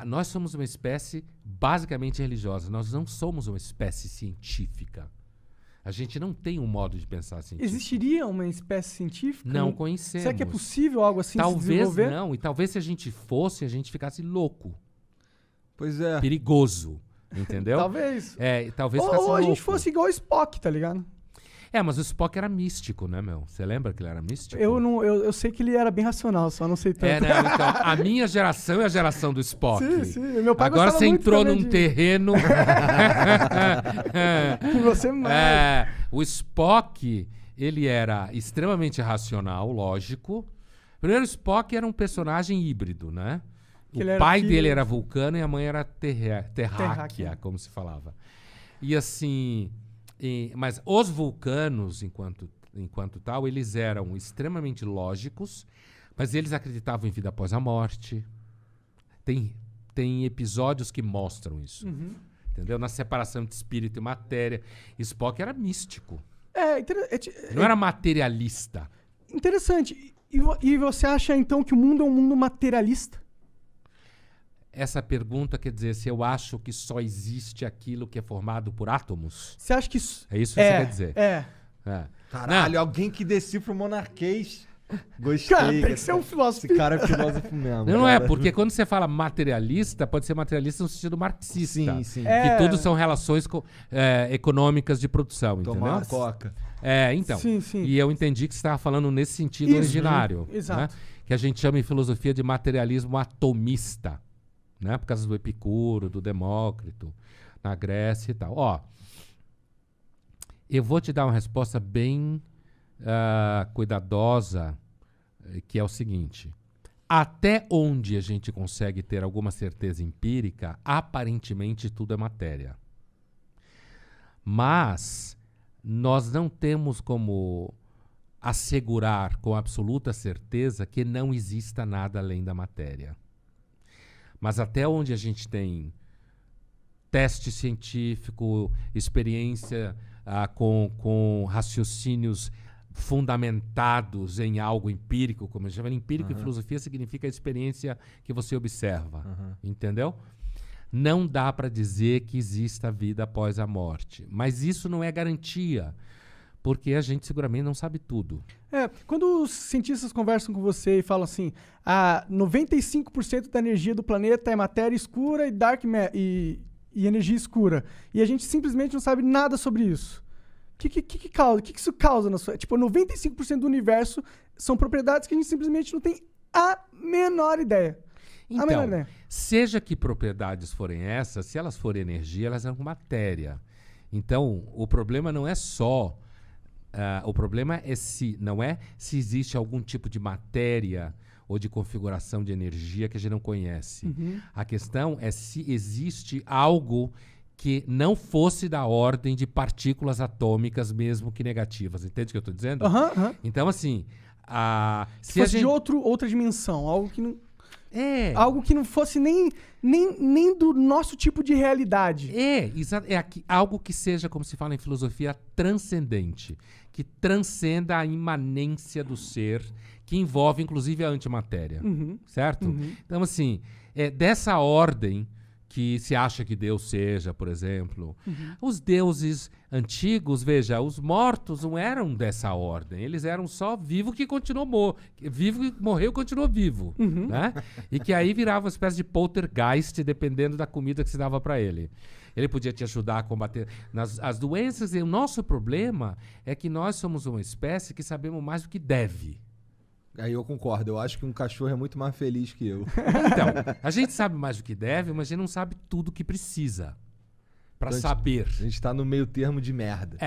Nós somos uma espécie basicamente religiosa. Nós não somos uma espécie científica. A gente não tem um modo de pensar científico. Existiria uma espécie científica? Não conhecemos. Será que é possível algo assim se Talvez desenvolver? não. E talvez se a gente fosse, a gente ficasse louco. Pois é. Perigoso. Entendeu? Talvez. Talvez ficasse Ou a gente louco. fosse igual o Spock, tá ligado? Mas o Spock era místico, né, meu? Você lembra que ele era místico? Eu sei que ele era bem racional, só não sei tanto. Não, então, a minha geração é a geração do Spock. Sim. Meu pai Agora gostava você muito entrou também num terreno... que você mais... O Spock, ele era extremamente racional, lógico. Primeiro, o Spock era um personagem híbrido, né? Que o pai dele era vulcano e a mãe era terráquea, como se falava. E assim... mas os vulcanos, enquanto tal, eles eram extremamente lógicos, mas eles acreditavam em vida após a morte. Tem episódios que mostram isso. Entendeu? Na separação de espírito e matéria. Spock era místico. Não era materialista. Interessante. E você acha, então, que o mundo é um mundo materialista? Essa pergunta quer dizer se eu acho que só existe aquilo que é formado por átomos? Você acha que isso... É isso que você quer dizer? Caralho, alguém que decifra o monarquês. Gostei. Cara, tem que ser um filósofo. Esse cara é filósofo mesmo. Não é, porque quando você fala materialista, pode ser materialista no sentido marxista. Sim. Que tudo são relações econômicas de produção, Tomar entendeu? coca. Então. Sim. E eu entendi que você estava falando nesse sentido originário. Exato. Né? Que a gente chama em filosofia de materialismo atomista. Né? Por causa do Epicuro, do Demócrito, na Grécia e tal. Eu vou te dar uma resposta bem cuidadosa, que é o seguinte. Até onde a gente consegue ter alguma certeza empírica, aparentemente tudo é matéria. Mas nós não temos como assegurar com absoluta certeza que não exista nada além da matéria. Mas até onde a gente tem teste científico, experiência com raciocínios fundamentados em algo empírico, como a gente chama, empírico em filosofia significa a experiência que você observa, entendeu? Não dá para dizer que exista vida após a morte, mas isso não é garantia, porque a gente seguramente não sabe tudo. Quando os cientistas conversam com você e falam assim, 95% da energia do planeta é matéria escura e energia escura, e a gente simplesmente não sabe nada sobre isso. O que isso causa na sua... 95% do universo são propriedades que a gente simplesmente não tem a menor ideia. Então, seja que propriedades forem essas, se elas forem energia, elas são matéria. Então, o problema não é só... o problema não é se existe algum tipo de matéria ou de configuração de energia que a gente não conhece. A questão é se existe algo que não fosse da ordem de partículas atômicas, mesmo que negativas. Entende o que eu estou dizendo? Então, assim... se fosse de outra dimensão, algo que não... Algo que não fosse nem do nosso tipo de realidade. Algo que seja, como se fala em filosofia, transcendente. Que transcenda a imanência do ser, que envolve, inclusive, a antimatéria. Certo? Então, assim, dessa ordem que se acha que Deus seja, por exemplo. Os deuses antigos, veja, os mortos não eram dessa ordem. Eles eram só vivo que continuou vivo e morreu e continuou vivo. Né? E que aí virava uma espécie de poltergeist, dependendo da comida que se dava para ele. Ele podia te ajudar a combater as doenças. E o nosso problema é que nós somos uma espécie que sabemos mais do que deve. Aí eu concordo, eu acho que um cachorro é muito mais feliz que eu. Então, a gente sabe mais do que deve, mas a gente não sabe tudo o que precisa para saber. A gente tá no meio termo de merda.